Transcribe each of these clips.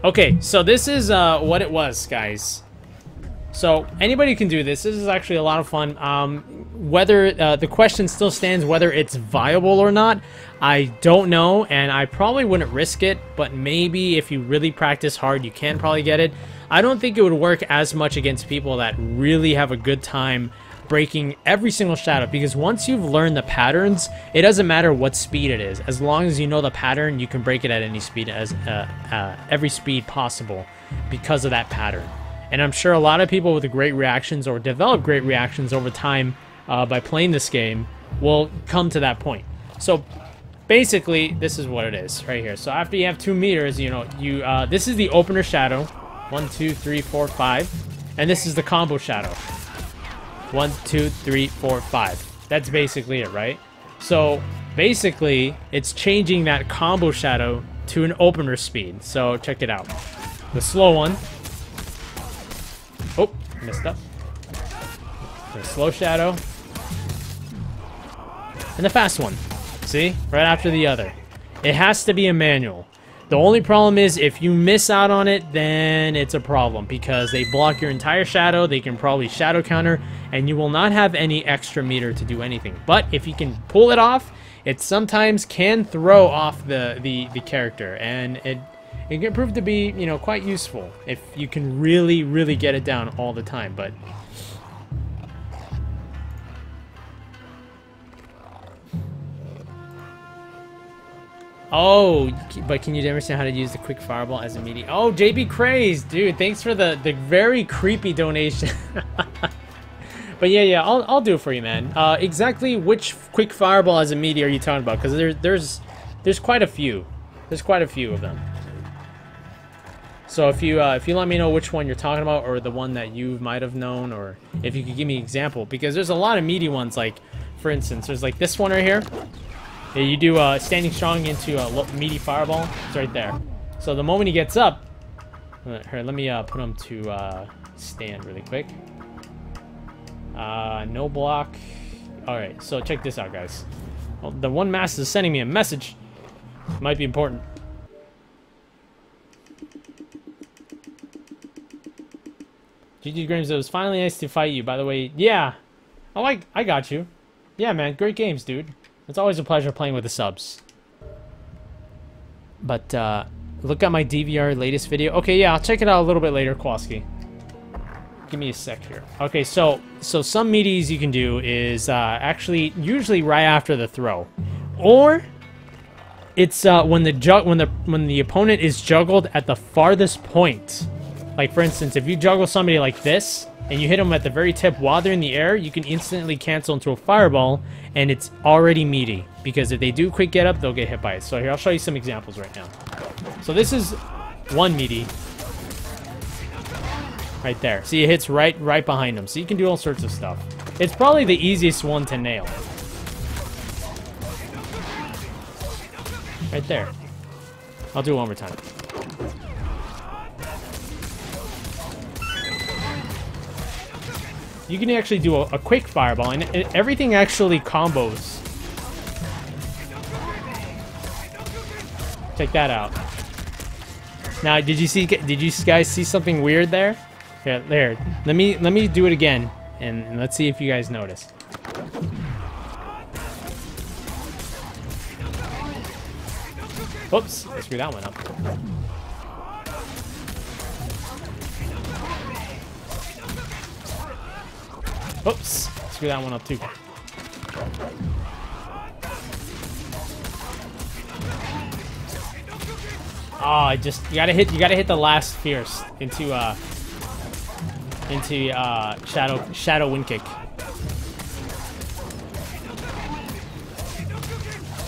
Okay, so this is what it was, guys. So anybody can do this. This is actually a lot of fun. Whether the question still stands whether it's viable or not, I don't know, and I probably wouldn't risk it, but maybe if you really practice hard, you can probably get it. I don't think it would work as much against people that really have a good time breaking every single shadow, because once you've learned the patterns, it doesn't matter what speed it is. As long as you know the pattern, you can break it at any speed, as every speed possible, because of that pattern. And I'm sure a lot of people with great reactions or develop great reactions over time by playing this game will come to that point. So basically, this is what it is right here. So after you have 2 meters, you know, this is the opener shadow. 1, 2, 3, 4, 5. And this is the combo shadow. 1, 2, 3, 4, 5. That's basically it, right? So basically, it's changing that combo shadow to an opener speed. So check it out. The slow one. Oh, messed up. The slow shadow. And the fast one. See? Right after the other. It has to be a manual. The only problem is if you miss out on it, then it's a problem, because they block your entire shadow. They can probably shadow counter, and you will not have any extra meter to do anything. But if you can pull it off, it sometimes can throw off the character, and it can prove to be, you know, quite useful if you can really get it down all the time. But oh, but can you demonstrate how to use the quick fireball as a meaty? Oh, JB Craze, dude, thanks for the very creepy donation. But yeah, I'll do it for you, man. Exactly which quick fireball as a meaty are you talking about? Because there's quite a few. There's quite a few of them. So if you let me know which one you're talking about, or the one that you might have known, or if you could give me an example, because there's a lot of meaty ones. Like, for instance, there's like this one right here. Yeah, you do standing strong into a meaty fireball. It's right there. So the moment he gets up, here, let me put him to stand really quick. No block. All right, so check this out, guys. Well, the one master is sending me a message. Might be important. GG Grims, it was finally nice to fight you. By the way, yeah. Oh, I got you. Yeah, man, great games, dude. It's always a pleasure playing with the subs. But look at my DVR latest video. Okay, yeah, I'll check it out a little bit later, Kowalski. Give me a sec here. Okay, so some meaties you can do is actually usually right after the throw, or it's when the opponent is juggled at the farthest point. Like, for instance, if you juggle somebody like this, and you hit them at the very tip while they're in the air, you can instantly cancel into a fireball, and it's already meaty. Because if they do quick get up, they'll get hit by it. So here, I'll show you some examples right now. So this is one meaty. Right there. See, it hits right behind them. So you can do all sorts of stuff. It's probably the easiest one to nail. Right there. I'll do it one more time. You can actually do a quick fireball, and everything actually combos. Check that out. Now, did you guys see something weird there? Yeah, there. Let me do it again, and let's see if you guys notice. Oops, I screwed that one up. Oops, screw that one up too. Oh, you gotta hit the last fierce into shadow wind kick.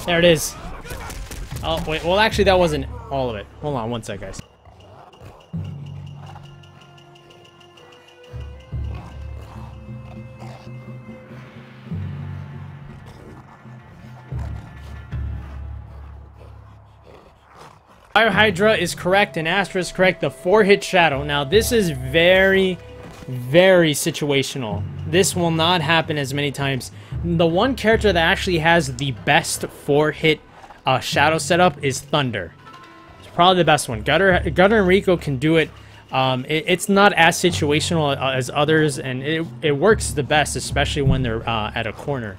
There it is. Oh wait, well actually that wasn't all of it. Hold on one sec, guys. Fire Hydra is correct and Astra is correct. The 4-hit shadow. Now this is very situational. This will not happen as many times. The one character that actually has the best 4-hit shadow setup is Thunder. probably the best one. Gutter and Rico can do it. It's not as situational as others, and it works the best, especially when they're at a corner.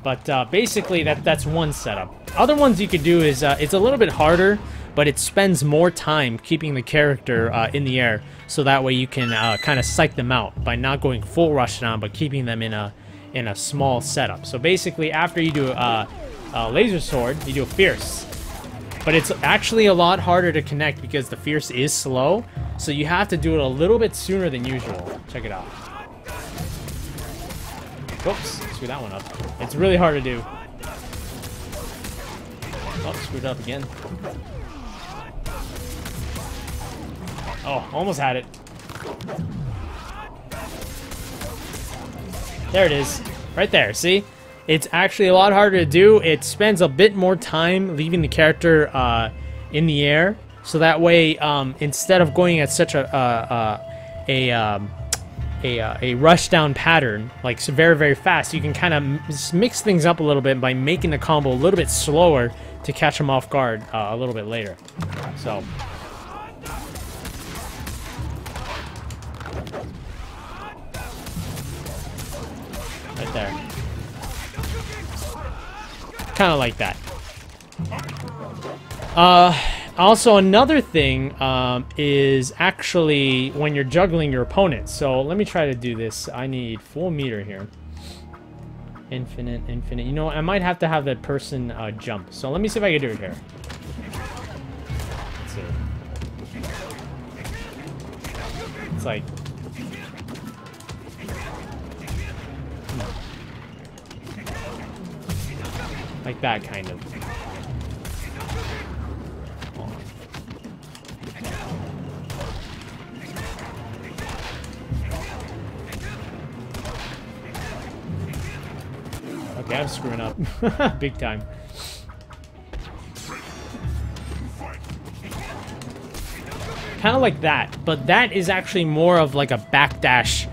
But basically, that's one setup. Other ones you could do is it's a little bit harder, but it spends more time keeping the character in the air, so that way you can kind of psych them out by not going full rush down, but keeping them in a small setup. So basically, after you do a laser sword, you do a fierce. But it's actually a lot harder to connect because the fierce is slow, so you have to do it a little bit sooner than usual. Check it out. Oops, screw that one up. It's really hard to do. Oh, screwed up again. Oh, almost had it. There it is. Right there, see? It's actually a lot harder to do. It spends a bit more time leaving the character in the air, so that way, instead of going at such a rush down pattern, like so very, very fast, you can kind of mix things up a little bit by making the combo a little bit slower to catch them off guard a little bit later. So. Right there. Kind of like that. Also, another thing is actually when you're juggling your opponent. So let me try to do this. I need full meter here. Infinite, infinite. You know what? I might have to have that person jump. So let me see if I can do it here. Let's see. It's like... like that, kind of. Okay, I'm screwing up. Big time. Kind of like that, but that is actually more of like a backdash.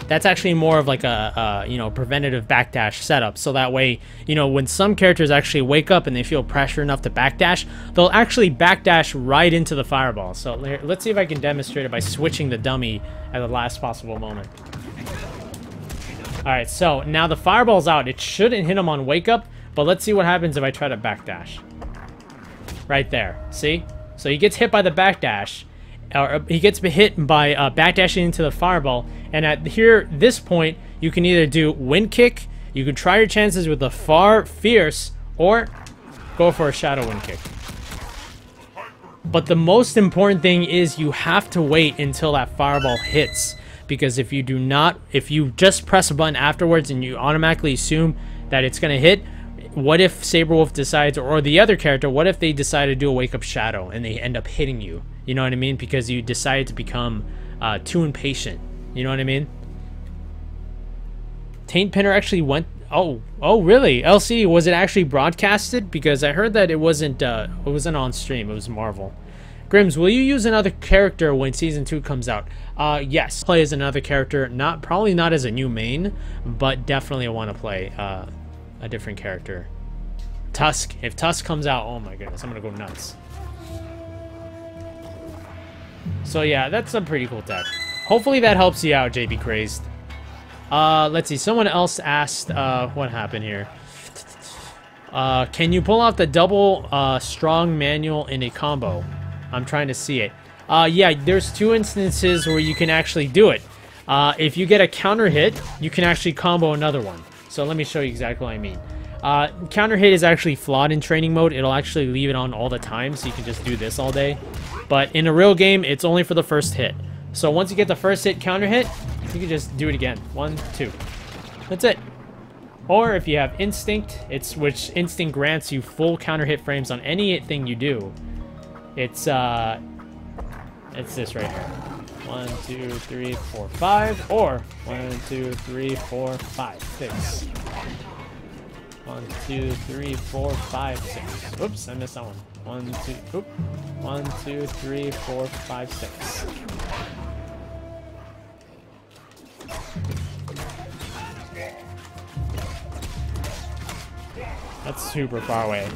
That's actually more of like a you know, preventative backdash setup. So that way, you know, when some characters actually wake up and they feel pressure enough to backdash, they'll actually backdash right into the fireball. So let's see if I can demonstrate it by switching the dummy at the last possible moment. All right, so now the fireball's out. It shouldn't hit him on wake up, but let's see what happens if I try to backdash. Right there, see? So he gets hit by the backdash. Or he gets hit by backdashing into the fireball, and at this point, you can either do wind kick, you can try your chances with the fierce, or go for a shadow wind kick. But the most important thing is you have to wait until that fireball hits, because if you do not, if you just press a button afterwards and you automatically assume that it's going to hit, what if Saberwolf decides, or the other character, what if they decide to do a wake up shadow and they end up hitting you? You know what I mean? Because you decided to become too impatient. You know what I mean? Taint Pinner actually went... Oh, really? LC, was it actually broadcasted? Because I heard that it wasn't on stream. It was Marvel. Grims, will you use another character when Season 2 comes out? Yes. Play as another character. Probably not as a new main, but definitely I want to play a different character. Tusk. If Tusk comes out, oh my goodness, I'm going to go nuts. So yeah, that's a pretty cool tech. Hopefully that helps you out, JB Crazed. Let's see. Someone else asked what happened here. Can you pull off the double strong manual in a combo? I'm trying to see it. Yeah, there's 2 instances where you can actually do it. If you get a counter hit, you can actually combo another one. So let me show you exactly what I mean. Counter hit is actually flawed in training mode. It'll actually leave it on all the time, so you can just do this all day. But in a real game, it's only for the first hit. So once you get the first hit counter hit, you can just do it again. 1, 2. That's it. Or if you have Instinct, which Instinct grants you full counter hit frames on anything you do. It's this right here. 1, 2, 3, 4, 5. Or 1, 2, 3, 4, 5, 6. 1, 2, 3, 4, 5, 6. Oops, I missed that one. 1, 2, oop. 1, 2, 3, 4, 5, 6. That's super far away.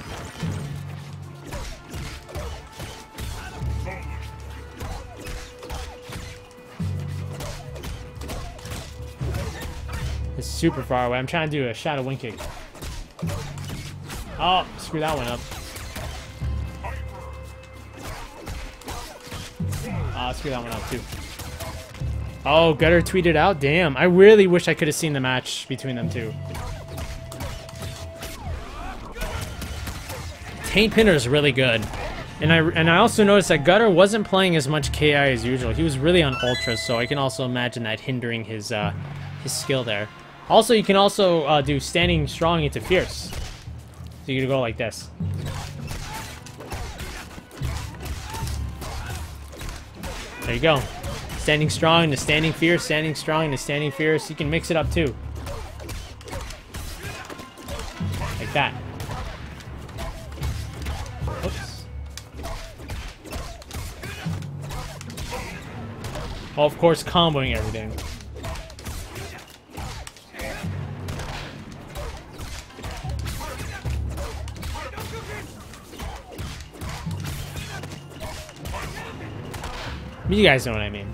is super far away. I'm trying to do a shadow wing kick. Oh, screw that one up. Screw that one up too. Oh, Gutter tweeted out. Damn, I really wish I could have seen the match between them two. Taint Pinner is really good. And I also noticed that Gutter wasn't playing as much KI as usual. He was really on Ultra, so I can also imagine that hindering his skill there. Also, you can also do Standing Strong into Fierce. So you can go like this. There you go. Standing Strong into Standing Fierce, Standing Strong into Standing Fierce. You can mix it up too. Like that. Oops. Well, of course, comboing everything. You guys know what I mean.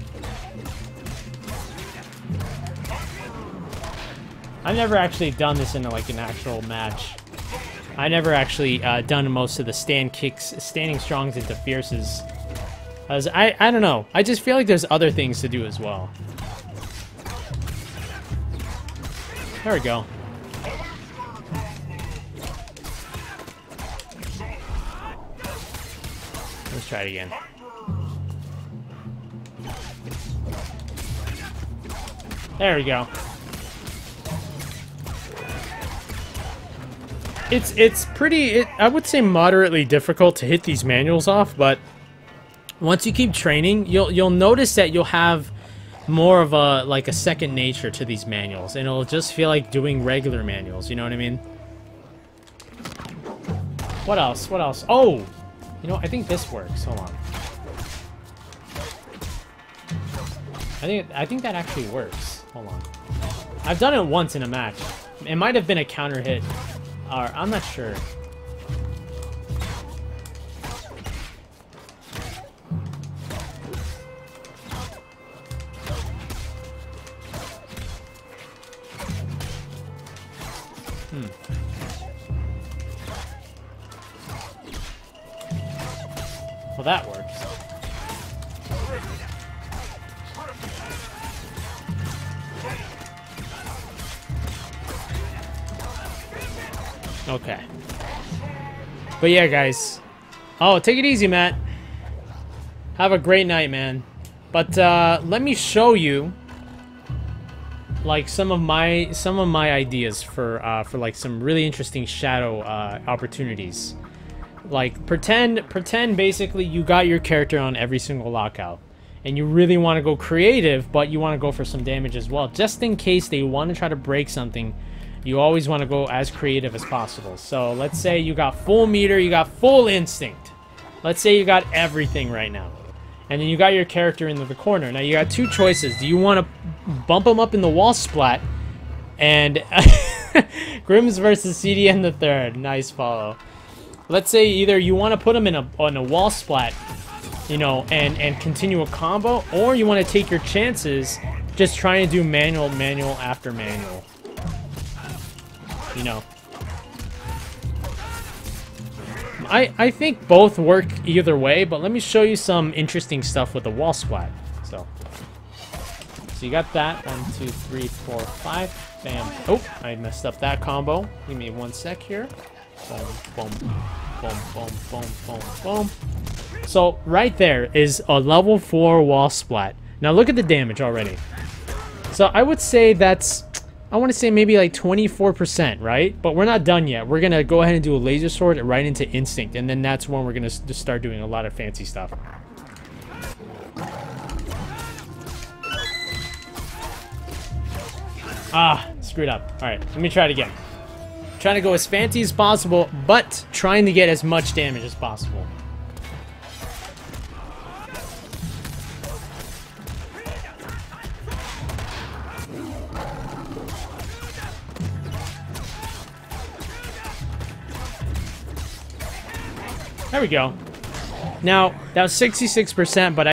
I've never actually done this in like an actual match. I never actually done most of the stand kicks, standing strongs into fierces. As I don't know. I just feel like there's other things to do as well. There we go. Let's try it again. There we go. It's pretty, I would say moderately difficult to hit these manuals off, but once you keep training, you'll notice that you'll have more of a like a second nature to these manuals, and it'll just feel like doing regular manuals, you know what I mean? What else? What else? Oh, you know, I think this works. Hold on. I think that actually works. Hold on. I've done it once in a match. It might have been a counter hit. Or I'm not sure. Well, that works. Okay. But yeah, guys. Oh, take it easy, Matt. Have a great night, man. But let me show you like some of my ideas for like some really interesting shadow opportunities. Like pretend basically you got your character on every single lockout, and you really want to go creative, but you want to go for some damage as well, just in case they want to try to break something. You always want to go as creative as possible. So let's say you got full meter, you got full instinct. Let's say you got everything right now. And then you got your character into the corner. Now you got two choices. Do you want to bump him up in the wall splat? And Grimm's versus CDN the third. Nice follow. Let's say either you want to put him in on a wall splat, you know, and continue a combo, or you want to take your chances just trying to do manual after manual. You know, I think both work either way, but let me show you some interesting stuff with the wall splat. So you got that. 1, 2, 3, 4, 5. Bam. Oh, I messed up that combo. Give me 1 sec here. Boom, boom, boom, boom, boom, boom, boom. So right there is a level 4 wall splat. Now look at the damage already. So I would say that's, I want to say maybe like 24%, right? But we're not done yet. We're going to go ahead and do a laser sword right into instinct, and then that's when we're going to start doing a lot of fancy stuff. Ah, screwed up. All right, let me try it again. Trying to go as fancy as possible, but trying to get as much damage as possible. There we go. Now, that was 66%, but